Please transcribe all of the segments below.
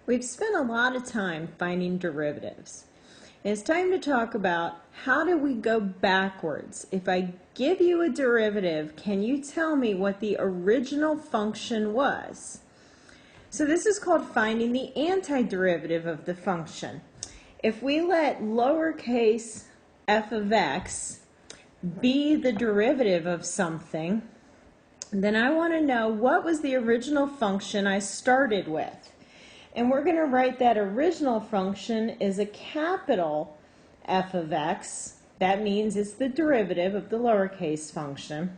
We've spent a lot of time finding derivatives. It's time to talk about how do we go backwards. If I give you a derivative, can you tell me what the original function was? So this is called finding the antiderivative of the function. If we let lowercase f of x be the derivative of something, then I want to know what was the original function I started with. And we're going to write that original function as a capital f of x. That means it's the derivative of the lowercase function.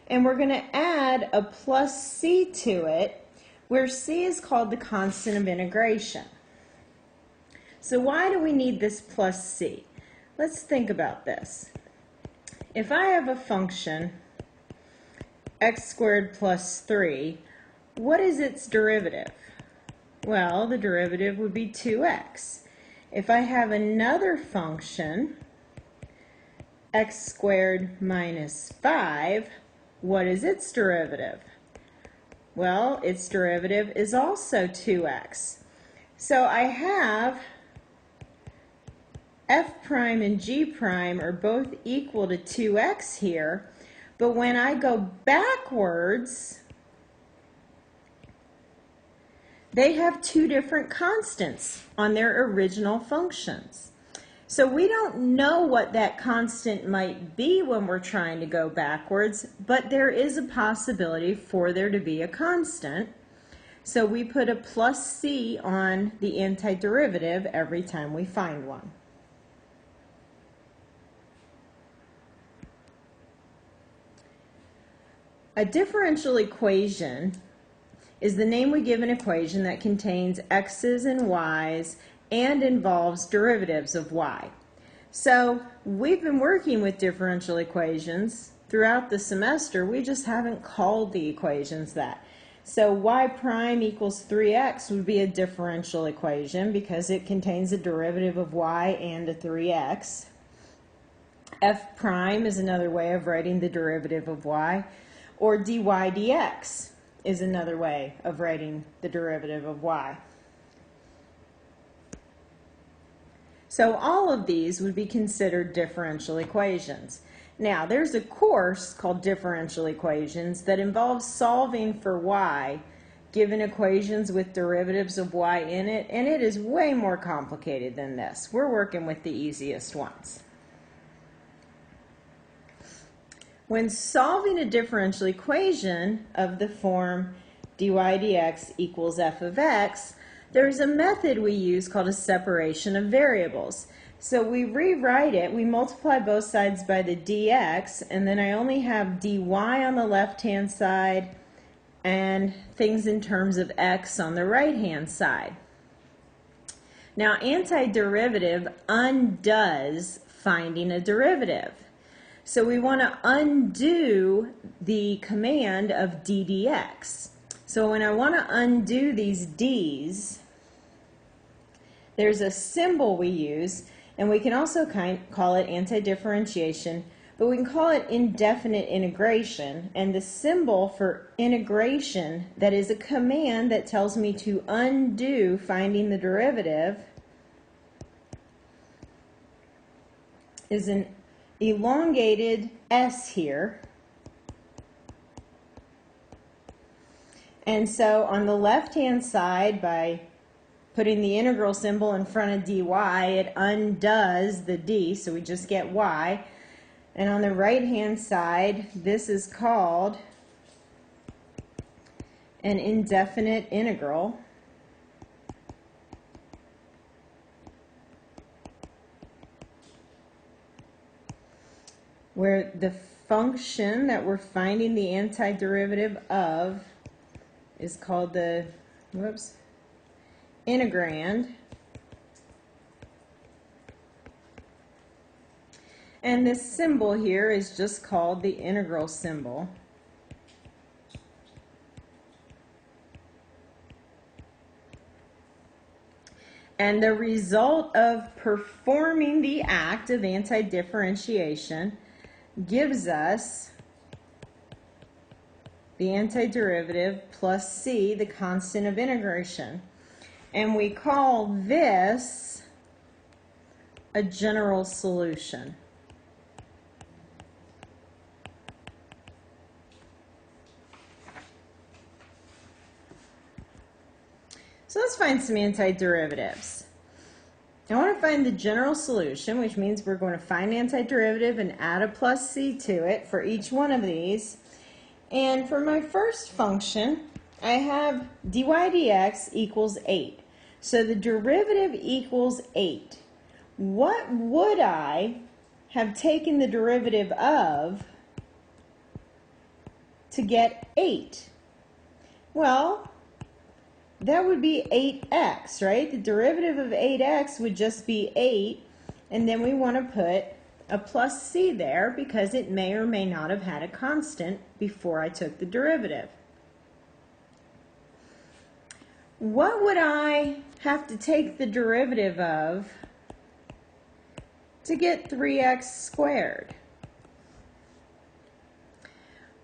And we're going to add a plus c to it, where c is called the constant of integration. So why do we need this plus c? Let's think about this. If I have a function x squared plus 3, what is its derivative? Well, the derivative would be 2x. If I have another function, x squared minus 5, what is its derivative? Well, its derivative is also 2x. So I have f prime and g prime are both equal to 2x here, but when I go backwards, they have two different constants on their original functions. So we don't know what that constant might be when we're trying to go backwards, but there is a possibility for there to be a constant. So we put a plus c on the antiderivative every time we find one. A differential equation is the name we give an equation that contains x's and y's and involves derivatives of y. So we've been working with differential equations throughout the semester. We just haven't called the equations that. So y prime equals 3x would be a differential equation because it contains a derivative of y and a 3x. F prime is another way of writing the derivative of y, or dy dx is another way of writing the derivative of y. So all of these would be considered differential equations. Now, there's a course called differential equations that involves solving for y given equations with derivatives of y in it, and it is way more complicated than this. We're working with the easiest ones. When solving a differential equation of the form dy dx equals f of x, there's a method we use called a separation of variables. So we rewrite it, we multiply both sides by the dx, and then I only have dy on the left-hand side and things in terms of x on the right-hand side. Now, antiderivative undoes finding a derivative. So we want to undo the command of ddx. So when I want to undo these d's, there's a symbol we use, and we can also call it antidifferentiation, but we can call it indefinite integration. And the symbol for integration, that is a command that tells me to undo finding the derivative, is an elongated S here. And so on the left-hand side, by putting the integral symbol in front of dy, it undoes the d, so we just get y. And on the right-hand side, this is called an indefinite integral. Where the function that we're finding the antiderivative of is called the integrand. And this symbol here is just called the integral symbol. And the result of performing the act of antidifferentiation gives us the antiderivative plus c, the constant of integration. And we call this a general solution. So let's find some antiderivatives. I want to find the general solution, which means we're going to find antiderivative and add a plus c to it for each one of these. And for my first function, I have dy dx equals 8. So the derivative equals 8. What would I have taken the derivative of to get 8? Well, that would be 8x, right? The derivative of 8x would just be 8, and then we want to put a plus c there because it may or may not have had a constant before I took the derivative. What would I have to take the derivative of to get 3x squared?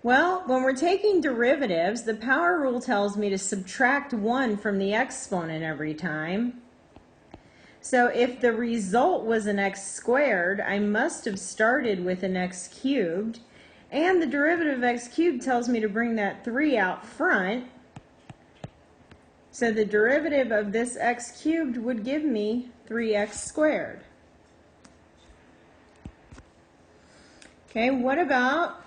Well, when we're taking derivatives, the power rule tells me to subtract 1 from the exponent every time. So if the result was an x squared, I must have started with an x cubed. And the derivative of x cubed tells me to bring that 3 out front. So the derivative of this x cubed would give me 3x squared. Okay, what about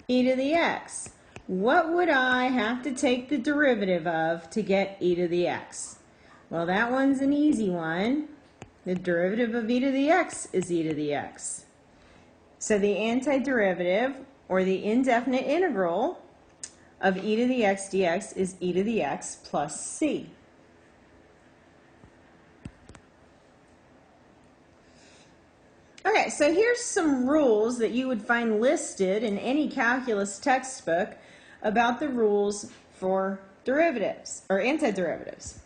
e to the x? What would I have to take the derivative of to get e to the x? Well, that one's an easy one. The derivative of e to the x is e to the x. So the antiderivative, or the indefinite integral, of e to the x dx is e to the x plus c. Okay, so here's some rules that you would find listed in any calculus textbook about the rules for derivatives, or antiderivatives.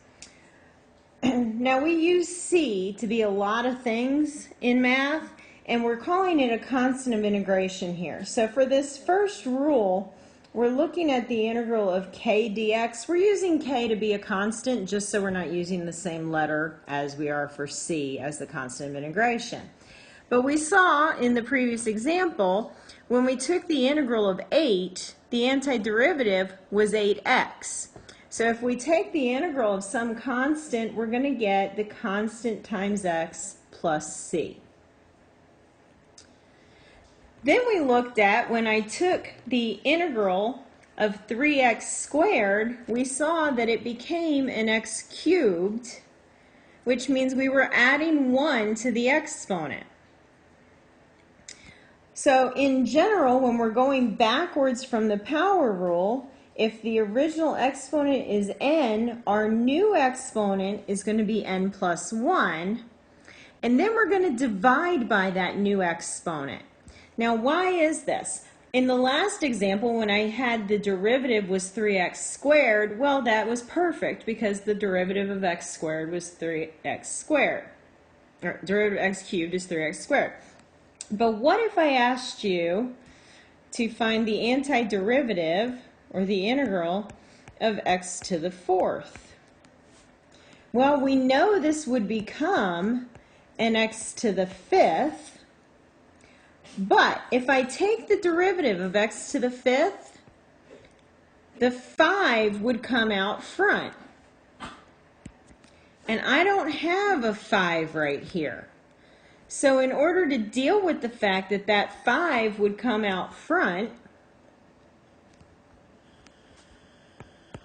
Now we use c to be a lot of things in math, and we're calling it a constant of integration here. So for this first rule, we're looking at the integral of k dx. We're using k to be a constant just so we're not using the same letter as we are for c as the constant of integration. But we saw in the previous example, when we took the integral of 8, the antiderivative was 8x. So if we take the integral of some constant, we're going to get the constant times x plus c. Then we looked at when I took the integral of 3x squared, we saw that it became an x cubed, which means we were adding 1 to the exponent. So in general, when we're going backwards from the power rule, if the original exponent is n, our new exponent is going to be n plus 1, and then we're going to divide by that new exponent. Now, why is this? In the last example, when I had the derivative was 3x squared, well, that was perfect because the derivative of x squared was 3x squared. Or derivative of x cubed is 3x squared. But what if I asked you to find the antiderivative, or the integral, of x to the 4th? Well, we know this would become an x to the 5th, but if I take the derivative of x to the 5th, the 5 would come out front. And I don't have a 5 right here. So in order to deal with the fact that that 5 would come out front,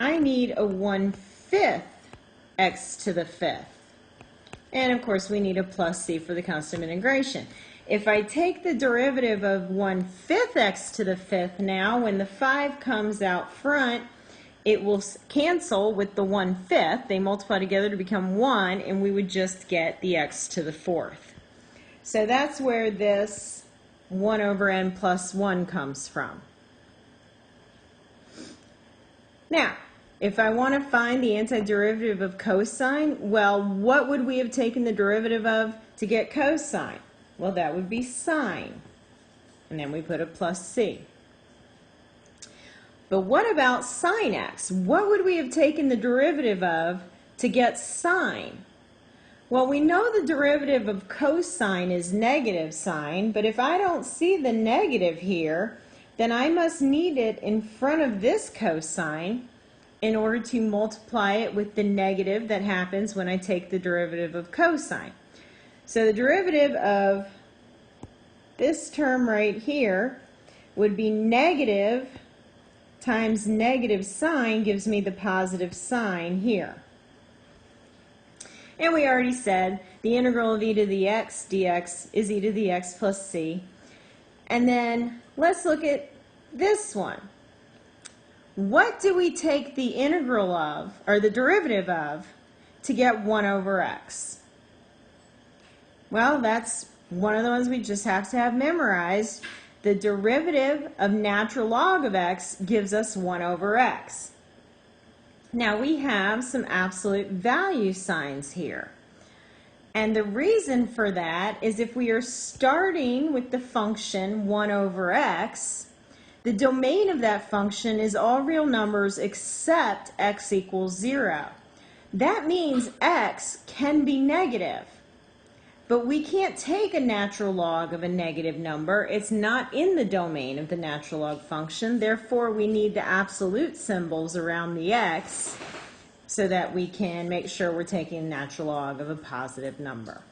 I need a 1/5 x to the 5th. And of course we need a plus c for the constant of integration. If I take the derivative of 1/5 x to the 5th now, when the 5 comes out front, it will cancel with the 1/5. They multiply together to become 1, and we would just get the x to the 4th. So that's where this 1 over n plus 1 comes from. Now, if I want to find the antiderivative of cosine, well, what would we have taken the derivative of to get cosine? Well, that would be sine. And then we put a plus c. But what about sine x? What would we have taken the derivative of to get sine? Well, we know the derivative of cosine is negative sine, but if I don't see the negative here, then I must need it in front of this cosine in order to multiply it with the negative that happens when I take the derivative of cosine. So the derivative of this term right here would be negative times negative sine gives me the positive sine here. And we already said the integral of e to the x dx is e to the x plus c. And then let's look at this one. What do we take the integral of, or the derivative of, to get 1 over x? Well, that's one of the ones we just have to have memorized. The derivative of natural log of x gives us 1 over x. Now we have some absolute value signs here. And the reason for that is if we are starting with the function 1 over x, the domain of that function is all real numbers except x equals 0. That means x can be negative. But we can't take a natural log of a negative number. It's not in the domain of the natural log function. Therefore, we need the absolute symbols around the x so that we can make sure we're taking a natural log of a positive number.